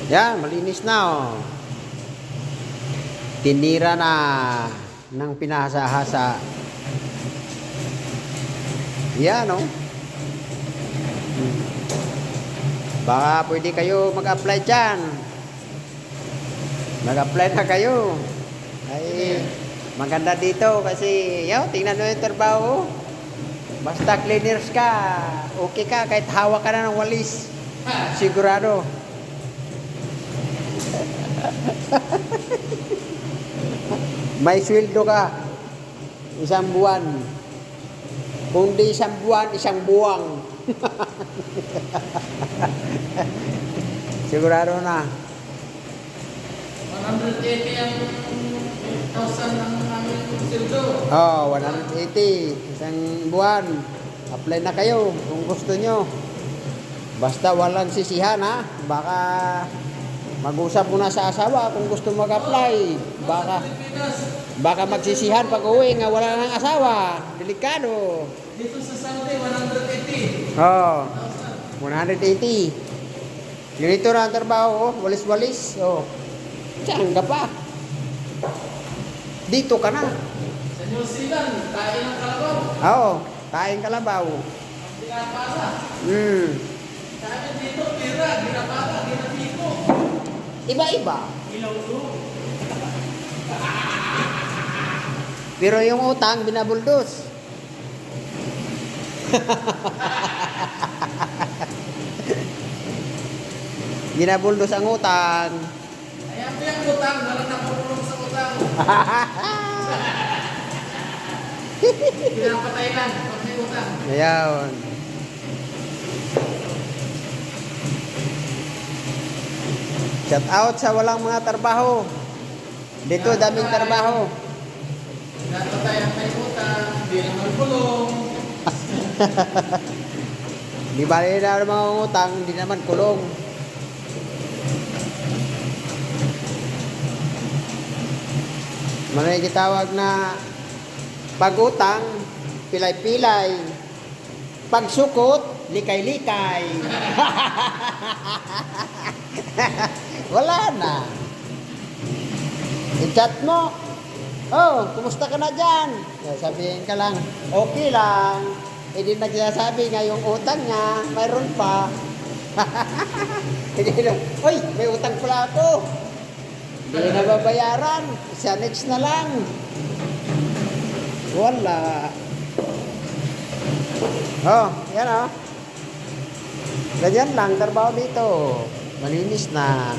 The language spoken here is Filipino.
Yan, malinis na oh. Tinira na ng pinahasa-hasa. Yan oh. Baka pwede kayo mag-apply dyan. Mag-apply na kayo. Ay, maganda dito kasi, tingnan mo yung trabaho. Basta cleaners ka, okay ka, kahit hawak ka na ng walis. Sigurado. May sweldo ka. Isang buwan. Kung di isang buwan, isang buwang. Sigurado na. 180 ang 1,000 ang aming sweldo. Oh, 180. Isang buwan. Apply na kayo kung gusto nyo. Basta walang sisihan ha. Baka mag-usap muna sa asawa kung gusto mag-apply. Baka magsisihan pag uwi nga wala nang asawa. Delikado. Dito sa Saudi, 180. Oh, 180. Ganito na ang trabaho, walis-walis. Oh, saan ka pa? Dito ka na. Sa New Zealand, kain ng kalabaw. Oo, kain kalabaw. Ang pinapasa. Sabi dito, tira, ginapata, ginapiko. Iba-iba. Ilaw-lo. Pero yung utang, binabuldos. Binabuldos ang utang. Ayan po yung utang, walang napapulong sa utang. Pinapatay lang, pag may utang. Ayan. Shout out sa walang mga trabaho. Dito, daming trabaho. Pinapatay ang may utang, hindi naman pulong. Di bali na mga utang, hindi naman kulong. Manay kitawag na pag-utang, pilay-pilay. Pagsukot, likay-likay. Wala na. I-chat mo. Oh, kumusta ka na dyan? Sabihin ka lang, okay lang. E di nagsasabi nga yung utang niya, mayroon pa. Hindi lang, oy, may utang pala ako. Hindi na babayaran. Sa next na lang. Wala. Oh, yan oh. Ganyan lang, trabaho dito. Malinis na.